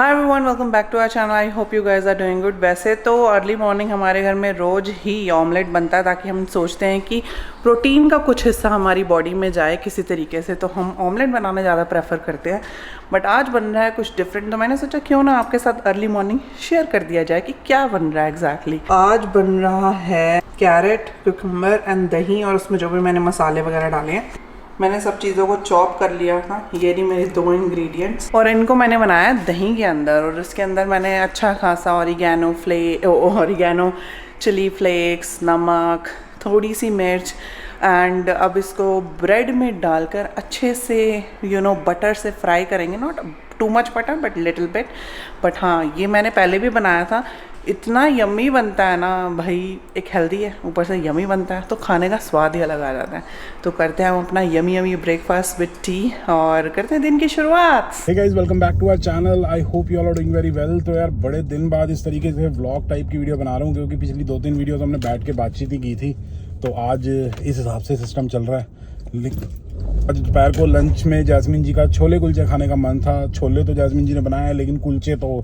Hi everyone, welcome back to our channel. I hope you guys are doing good. वैसे तो early morning हमारे घर में रोज़ ही omelette बनता है, ताकि हम सोचते हैं कि प्रोटीन का कुछ हिस्सा हमारी बॉडी में जाए किसी तरीके से, तो हम ऑमलेट बनाना ज़्यादा प्रेफर करते हैं। बट आज बन रहा है कुछ डिफरेंट, तो मैंने सोचा क्यों ना आपके साथ अर्ली मॉर्निंग शेयर कर दिया जाए कि क्या बन रहा है एग्जैक्टली। आज बन रहा है कैरेट, कुकुम्बर एंड दही, और उसमें जो भी मैंने मसाले वगैरह डाले हैं, मैंने सब चीज़ों को चॉप कर लिया था। ये रही मेरी दो इंग्रेडिएंट्स, और इनको मैंने बनाया दही के अंदर। और इसके अंदर मैंने अच्छा खासा ऑरिगेनो, चिली फ्लेक्स, नमक, थोड़ी सी मिर्च, एंड अब इसको ब्रेड में डालकर अच्छे से बटर से फ्राई करेंगे। Not too much butter but little bit. But हाँ, ये मैंने पहले भी बनाया था। इतना यम्मी बनता है ना भाई, एक हेल्दी है ऊपर से यम्मी बनता है, तो खाने का स्वाद ही अलग आ जाता है। तो करते हैं हम अपना यम्मी ब्रेकफास्ट विद टी और करते हैं दिन की शुरुआत। Hey guys, welcome back to our channel. I hope you all are doing very well. तो यार, बड़े दिन बाद इस तरीके से व्लॉग टाइप की वीडियो बना रहा हूँ, क्योंकि पिछली 2-3 वीडियो तो हमने बैठ के बातचीत ही की थी। तो आज इस हिसाब से सिस्टम चल रहा है। आज दोपहर को लंच में जैस्मिन जी का छोले कुलचे खाने का मन था। छोले तो जैस्मिन जी ने बनाए हैं, लेकिन कुलचे तो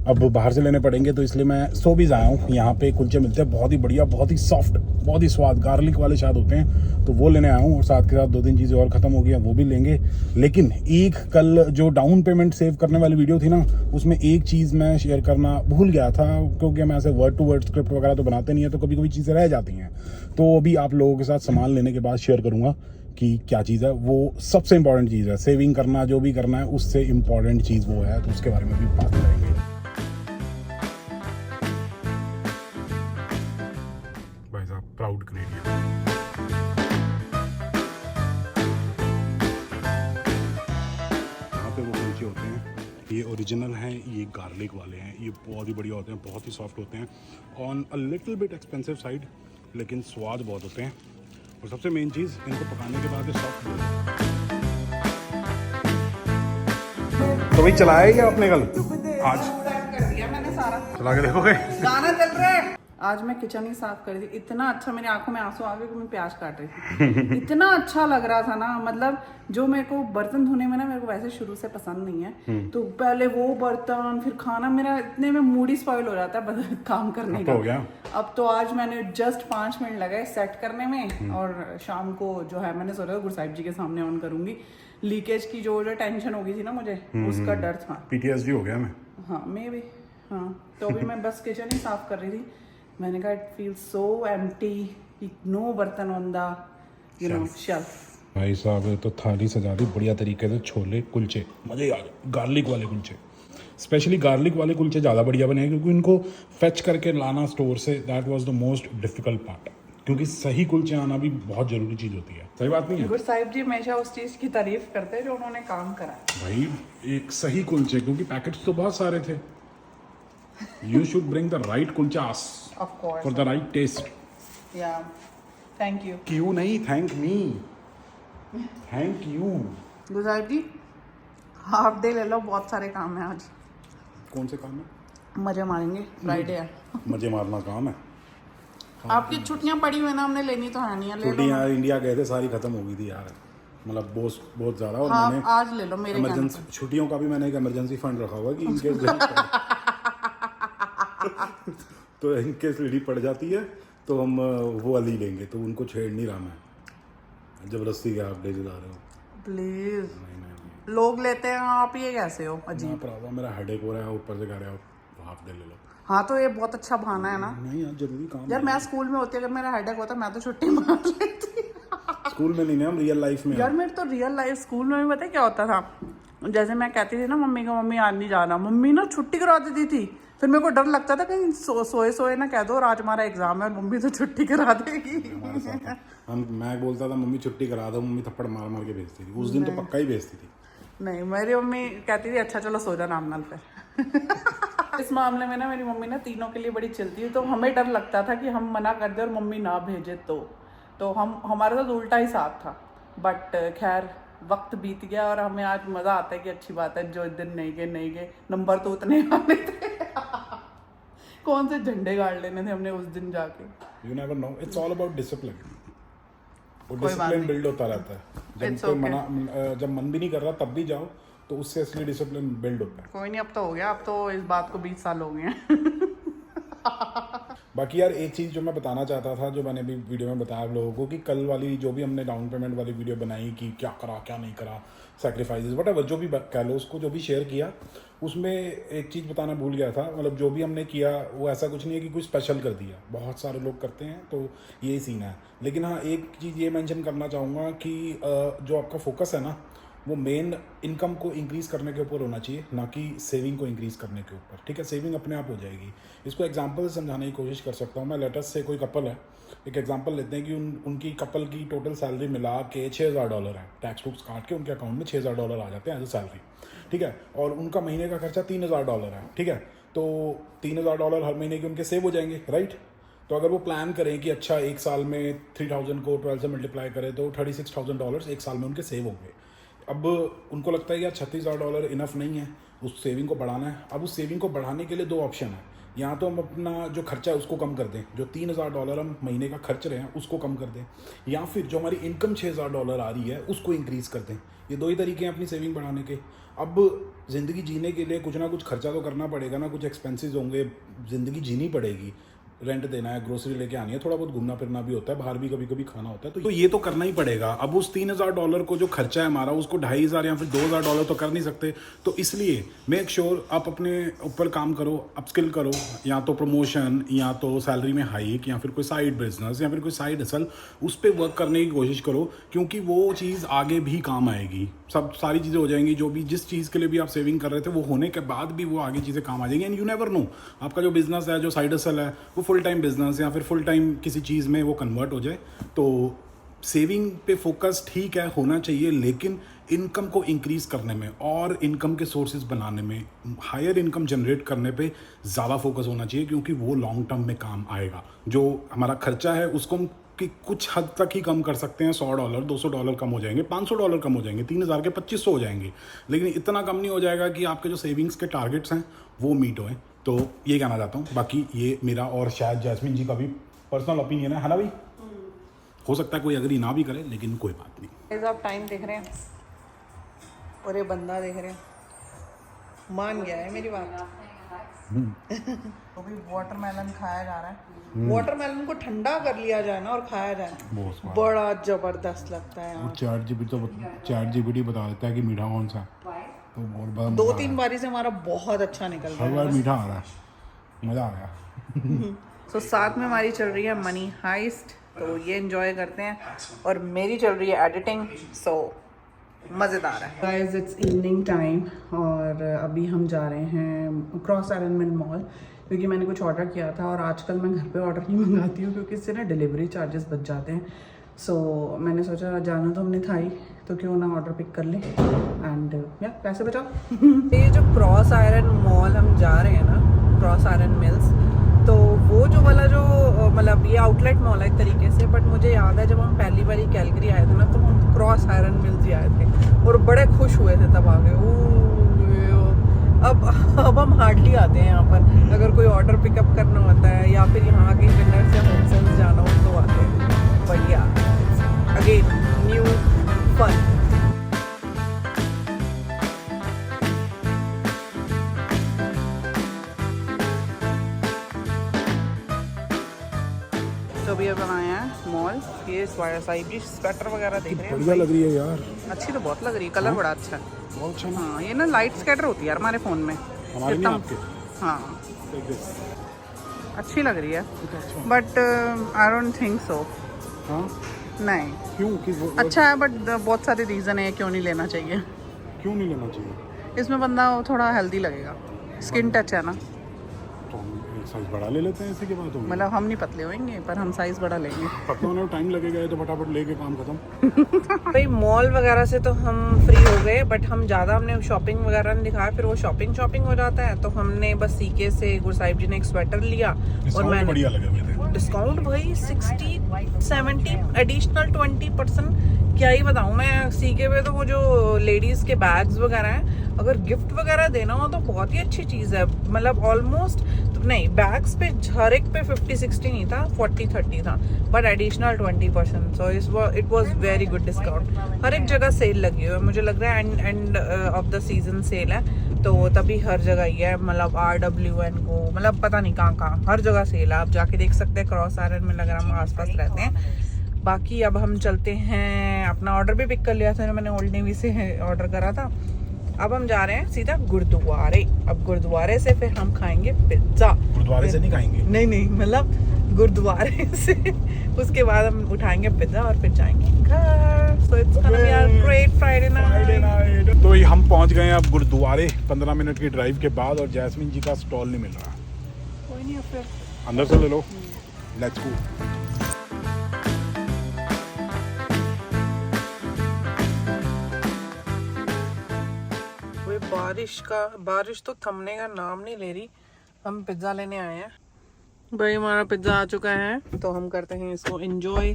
अब बाहर से लेने पड़ेंगे। तो इसलिए मैं सोबीज आया हूँ। यहाँ पे कुलचे मिलते हैं बहुत ही बढ़िया, बहुत ही सॉफ्ट, बहुत ही स्वाद, गार्लिक वाले शायद होते हैं, तो वो लेने आया हूँ। और साथ के साथ 2-3 चीज़ें और ख़त्म हो गई हैं, वो भी लेंगे। लेकिन एक कल जो डाउन पेमेंट सेव करने वाली वीडियो थी ना, उसमें एक चीज़ मैं शेयर करना भूल गया था, क्योंकि मैं ऐसे वर्ड टू वर्ड स्क्रिप्ट वगैरह तो बनाते नहीं है, तो कभी कभी चीज़ें रह जाती हैं। तो अभी आप लोगों के साथ सामान लेने के बाद शेयर करूँगा कि क्या चीज़ है। वो सबसे इंपॉर्टेंट चीज़ है। सेविंग करना, जो भी करना है, उससे इम्पॉर्टेंट चीज़ वो है, तो उसके बारे में भी बात करेंगे। भाई साहब, प्राउड कैनेडियन। यहाँ पे वो कुलचे होते हैं, ये ओरिजिनल हैं, ये गार्लिक वाले हैं। ये बहुत ही बढ़िया होते हैं, बहुत ही सॉफ्ट होते हैं, on a little bit expensive side, लेकिन स्वाद बहुत होते हैं। और सबसे मेन चीज़, इनको पकाने के बाद ये सॉफ्ट हो जाते हैं। तो भाई, चलाया क्या आपने कल? आज कर दिया मैंने सारा, चला के देखोगे? गाना चल रहा है। आज मैं किचन ही साफ कर दी। इतना अच्छा, मेरी आंखों में आंसू आ गए कि मैं प्याज काट रही थी। इतना अच्छा लग रहा था ना, मतलब जो मेरे को बर्तन धोने में ना, मेरे को वैसे शुरू से पसंद नहीं है। तो पहले वो बर्तन, फिर खाना, मेरा इतने में मूड ही स्पॉइल हो जाता है काम करने का। हो गया। अब तो आज मैंने जस्ट 5 मिनट लगाए सेट करने में, और शाम को जो है मैंने सोचा गुरु साहिब जी के सामने ऑन करूंगी। लीकेज की जो टेंशन हो गई थी ना मुझे, उसका डर था। PTSD हो गया मैं। हाँ, मे भी। हाँ, तो अभी मैं बस किचन ही साफ कर रही थी। मैंने कहा it feel so empty, no बर्तन ऑन द शेल्फ। भाई साहब, तो थाली सजा दी बढ़िया तरीके से। छोले कुलचे मजे आ गए, गार्लिक वाले कुलचे। स्पेशली गार्लिक वाले कुलचे ज़्यादा बढ़िया बने, क्योंकि इनको फेच करके लाना स्टोर से, that was the most difficult part. क्योंकि सही कुलचे आना भी बहुत जरूरी चीज़ होती है। सही बात नहीं है? गुरु साहिब जी हमेशा उस चीज़ की तारीफ करते हैं जो उन्होंने काम करा। भाई, एक सही कुलचे, क्योंकि पैकेट्स तो बहुत सारे थे। You should bring the right kulchas of course, for the right taste. Yeah thank you. क्यों नहीं, thank me, thank you. Guru Sahib ji, half day ले लो, बहुत सारे काम है आज। कौन से काम है? मजे मारेंगे, फ्राइडे है। मजे मारना काम है। आपकी छुट्टियां पड़ी हुई ना, हमने लेनी तो है नहीं है, ले लो। छुट्टियाँ इंडिया गए थे, सारी खत्म हो गई थी यार। मतलब बहुत ज़्यादा। और हाँ, मैंने आज ले लो मेरे इमरजेंसी छुट्टियों का भी मैंने एक इमरजेंसी फंड रखा हुआ कि इनकेस तो इनकेस लीडी पड़ जाती है तो हम वो वाली लेंगे। तो उनको छेड़ नहीं रहा मैं, जबरदस्ती के आप डे दिला रहे हो। प्लीज, नहीं, लोग लेते हैं, आप ये कैसे हो? अजीब। प्रॉब्लम, मेरा हेडेक हो रहा है, ऊपर से कह रहे हो हाफ डे ले लो। हाँ, तो ये बहुत अच्छा बहाना है ना। नहीं यार, जरूरी काम यार, मैं स्कूल में होती, अगर मेरा हेडेक होता, मैं तो छुट्टी मार लेती। स्कूल में नहीं ना, हम रियल लाइफ में। यार, मेरे तो रियल लाइफ स्कूल में भी पता है क्या होता था? जैसे मैं कहती थी ना मम्मी को, मम्मी आज नहीं जाना, मम्मी ना छुट्टी करा देती थी। फिर मेरे को डर लगता था कहीं सोए ना कह दो और आज हमारा एग्जाम है, और मम्मी तो छुट्टी करा देगी। हमारे साथ मैं बोलता था मम्मी छुट्टी करा दो, मम्मी थप्पड़ मार मार के भेजती थी। उस दिन तो पक्का ही भेजती थी। नहीं, मेरी मम्मी कहती थी अच्छा चलो सो जा नाम नाल पे। इस मामले में ना मेरी मम्मी ना तीनों के लिए बड़ी चलती है। तो हमें डर लगता था कि हम मना कर दे और मम्मी ना भेजे, तो हमारे साथ उल्टा ही साथ था। बट खैर, वक्त बीत गया और हमें आज मज़ा आता है कि अच्छी बात है, जो दिन नहीं गए नंबर तो उतने आने थे। कौन से झंडे गाड़ लेने थे हमने उस दिन जाके। You never know, it's all about discipline. वो कोई बात डिसिप्लिन नहीं। बिल्ड होता रहता है। जब It's कोई okay. जब मन भी नहीं कर रहा तब भी जाओ, तो उससे असली डिसिप्लिन बिल्ड होता है। कोई नहीं, अब तो हो गया, अब तो इस बात को 20 साल हो गए हैं। बाकी यार एक चीज़ जो मैं बताना चाहता था, जो मैंने भी वीडियो में बताया आप लोगों को, कि कल वाली जो भी हमने डाउन पेमेंट वाली वीडियो बनाई कि क्या करा क्या नहीं करा, सैक्रिफाइसेस वट जो भी कह लो उसको, जो भी शेयर किया, उसमें एक चीज़ बताना भूल गया था। मतलब जो भी हमने किया वो ऐसा कुछ नहीं है कि कुछ स्पेशल कर दिया, बहुत सारे लोग करते हैं, तो यही सीन है। लेकिन हाँ, एक चीज़ ये मेंशन करना चाहूँगा कि जो आपका फोकस है ना, वो मेन इनकम को इंक्रीज़ करने के ऊपर होना चाहिए, ना कि सेविंग को इंक्रीज़ करने के ऊपर। ठीक है, सेविंग अपने आप हो जाएगी। इसको एग्जांपल से समझाने की कोशिश कर सकता हूँ मैं। लेटेस्ट से कोई कपल है, एक एग्जांपल लेते हैं कि उनकी कपल की टोटल सैलरी मिला के $6,000 है। टैक्स वुक्स काट के उनके अकाउंट में $6,000 आ जाते हैं एज अ सैलरी। ठीक है, और उनका महीने का खर्चा $3,000 है। ठीक है, तो $3,000 हर महीने के उनके सेव हो जाएंगे, राइट। तो अगर वो प्लान करें कि अच्छा एक साल में 3,000 को 12 से मल्टीप्लाई करें तो $36,000 एक साल में उनके सेव होंगे। अब उनको लगता है यार $36,000 इनफ नहीं है, उस सेविंग को बढ़ाना है। अब उस सेविंग को बढ़ाने के लिए दो ऑप्शन है। या तो हम अपना जो खर्चा है उसको कम कर दें, जो $3,000 हम महीने का खर्च रहे हैं उसको कम कर दें, या फिर जो हमारी इनकम $6,000 आ रही है उसको इंक्रीज़ कर दें। ये दो ही तरीके हैं अपनी सेविंग बढ़ाने के। अब ज़िंदगी जीने के लिए कुछ ना कुछ खर्चा तो करना पड़ेगा ना, कुछ एक्सपेंसेस होंगे, ज़िंदगी जीनी पड़ेगी, रेंट देना है, ग्रोसरी लेके आनी है, थोड़ा बहुत घूमना फिरना भी होता है, बाहर भी कभी कभी खाना होता है, तो ये तो करना ही पड़ेगा। अब उस $3,000 को जो खर्चा है हमारा, उसको $2,500 या फिर $2,000 तो कर नहीं सकते। तो इसलिए मेक श्योर आप अपने ऊपर काम करो, अपस्किल करो, या तो प्रमोशन, या तो सैलरी में हाइक, या फिर कोई साइड बिजनेस, या फिर कोई साइड हसल, उस पर वर्क करने की कोशिश करो, क्योंकि वो चीज़ आगे भी काम आएगी। सब सारी चीज़ें हो जाएंगी, जो भी जिस चीज़ के लिए भी आप सेविंग कर रहे थे वो होने के बाद भी वो आगे चीज़ें काम आ जाएंगी। एंड यू नेवर नो, आपका जो बिजनेस है, जो साइड हसल है, वो फुल टाइम बिजनेस या फिर फुल टाइम किसी चीज़ में वो कन्वर्ट हो जाए। तो सेविंग पे फोकस ठीक है, होना चाहिए, लेकिन इनकम को इंक्रीज़ करने में और इनकम के सोर्सेज बनाने में, हायर इनकम जनरेट करने पे ज़्यादा फोकस होना चाहिए, क्योंकि वो लॉन्ग टर्म में काम आएगा। जो हमारा खर्चा है उसको हम कि कुछ हद तक ही कम कर सकते हैं, $100 $200 कम हो जाएंगे, $500 कम हो जाएंगे, 3,000 के 2,500 हो जाएंगे, लेकिन इतना कम नहीं हो जाएगा कि आपके जो सेविंग्स के टारगेट्स हैं वो मीट होएं। तो ये कहना चाहता हूँ। बाकी ये मेरा और शायद जैस्मिन जी का भी पर्सनल ओपिनियन है ना भाई। हो सकता है कोई अग्री ना भी करे, लेकिन कोई बात नहीं। आप टाइम देख रहे हैं और ये बंदा देख रहे हैं, मान गया है मेरी बात। तो भी वाटरमेलन खाया जा रहा है। वाटरमेलन को ठंडा कर लिया जाए ना और खाया जाए, बड़ा जबरदस्त लगता है। चैट जीपीटी बता देता है कि मीठा कौन सा, तो 2-3 बारी से हमारा बहुत अच्छा निकल रहा है, हर बार मीठा आ रहा है, मज़ा आ गया। तो साथ में हमारी चल रही है मनी हाइस्ट, तो ये एंजॉय करते हैं, और मेरी चल रही है एडिटिंग, सो मज़ेदार है। गाइस इट्स इवनिंग टाइम और अभी हम जा रहे हैं क्रॉस आयरन मॉल, क्योंकि मैंने कुछ ऑर्डर किया था और आजकल मैं घर पे ऑर्डर नहीं मंगाती हूँ, क्योंकि इससे ना डिलीवरी चार्जेस बच जाते हैं। सो मैंने सोचा जाना तो हमने था ही, तो क्यों ना ऑर्डर पिक कर लें एंड या पैसे बचाओ। ये जो क्रॉस आयरन मॉल हम जा रहे हैं ना, क्रॉस आयरन मिल्स, तो वो जो वाला जो मतलब ये आउटलेट मॉल है एक तरीके से, बट मुझे याद है जब हम पहली बार कैलगरी आए थे ना, तो हम क्रॉस आयरन मिल्स ही आए थे और बड़े खुश हुए थे तब आगे। अब हम हार्डली आते हैं यहाँ पर, अगर कोई ऑर्डर पिकअप करना होता है या फिर यहाँ के विनर्स या होलसेल्स जाना हो तो आते हैं। बढ़िया, अगेन न्यू फन। तो भी अब बनाए हैं मॉल, ये साहिब जी स्वेटर वगैरह देख रहे हैं, बढ़िया लग रही है यार, अच्छी तो बहुत लग रही है, कलर बड़ा अच्छा है, बहुत अच्छा। हाँ ये ना लाइट स्कैटर होती है यार हमारे फ़ोन में, हमारे नहीं आपके। हाँ अच्छी लग रही है, but I don't think so. हाँ नहीं क्यों, अच्छा है, बट बहुत सारे रीज़न है क्यों नहीं लेना चाहिए। क्यों नहीं लेना चाहिए? इसमें बंदा थोड़ा हेल्दी लगेगा, स्किन टच है ना, तो हम एक साइज बड़ा ले लेते हैं, इसी के बाद मतलब हम नहीं पतले होंगे पर हम साइज़ बड़ा लेंगे। पतले होने में टाइम लगेगा, तो फटाफट लेके काम खत्म। भाई मॉल वगैरह से तो हम फ्री हो गए, बट हम ज़्यादा हमने शॉपिंग वगैरह नहीं दिखाया, फिर वो शॉपिंग हो जाता है, तो हमने बस सीके से गुरसाहिब जी ने एक स्वेटर लिया और मैंने बढ़िया लगे हुए थे। डिस्काउंट भाई 60-70 एडिशनल 20%, क्या ही बताऊँ मैं। सीके पे तो वो जो लेडीज़ के बैग्स वगैरह हैं अगर गिफ्ट वगैरह देना हो तो बहुत ही अच्छी चीज़ है। मतलब ऑलमोस्ट नहीं, बैग्स पे हर एक पे 50-60 नहीं था, 40-30 था, but additional 20%। So it was very good discount. हर एक जगह सेल लगी हुई है, मुझे लग रहा है end of the season cell है, तो तभी हर जगह ही है। मतलब RW को मतलब पता नहीं कहाँ हर जगह सेल है, आप जाके देख सकते हैं। क्रॉस आयरन में अगर हम आसपास रहते हैं। बाकी अब हम चलते हैं, अपना ऑर्डर भी पिक कर लिया था मैंने, ओल्ड नेवी से ऑर्डर करा था। अब हम जा रहे हैं सीधा गुरुद्वारे। अब गुरुद्वारे से फिर हम खाएंगे पिज्जा। गुरुद्वारे से नहीं खाएंगे, नहीं मतलब गुरुद्वारे से उसके बाद हम उठाएंगे पिज्जा और फिर जाएंगे घर। So it's gonna be our great Friday night. तो ये हम पहुंच गए हैं अब गुरुद्वारे 15 मिनट की ड्राइव के बाद, और जैस्मिन जी का स्टॉल नहीं मिल रहा। कोई नहीं, अब फिर अंदर से ले लो, लेट्स गो। बारिश तो थमने का नाम नहीं ले रही। हम पिज्जा लेने आए हैं भाई, हमारा पिज्जा आ चुका है, तो हम करते हैं इसको एंजॉय।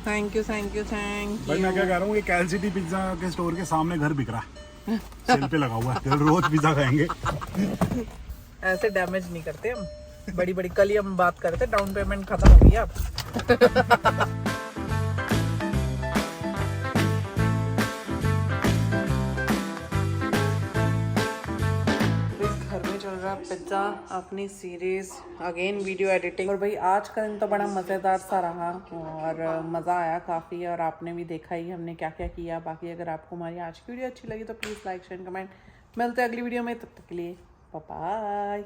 थैंक यू भाई मैं क्या कह रहा हूँ, ये कैल सिटी पिज्जा के स्टोर के सामने घर बिक रहा है, सेल पे लगा हुआ है, रोज पिज्जा खाएंगे। ऐसे डैमेज नहीं करते हम, बड़ी बड़ी। कल ही हम बात करते, डाउन पेमेंट खत्म हो गई अब। पिज्ज़ा, अपनी सीरीज़, अगेन वीडियो एडिटिंग। और भाई आज का दिन तो बड़ा मज़ेदार सा रहा और मज़ा आया काफ़ी, और आपने भी देखा ही हमने क्या क्या किया। बाकी अगर आपको हमारी आज की वीडियो अच्छी लगी तो प्लीज़ लाइक शेयर कमेंट। मिलते हैं अगली वीडियो में, तब तक के लिए बाय बाय।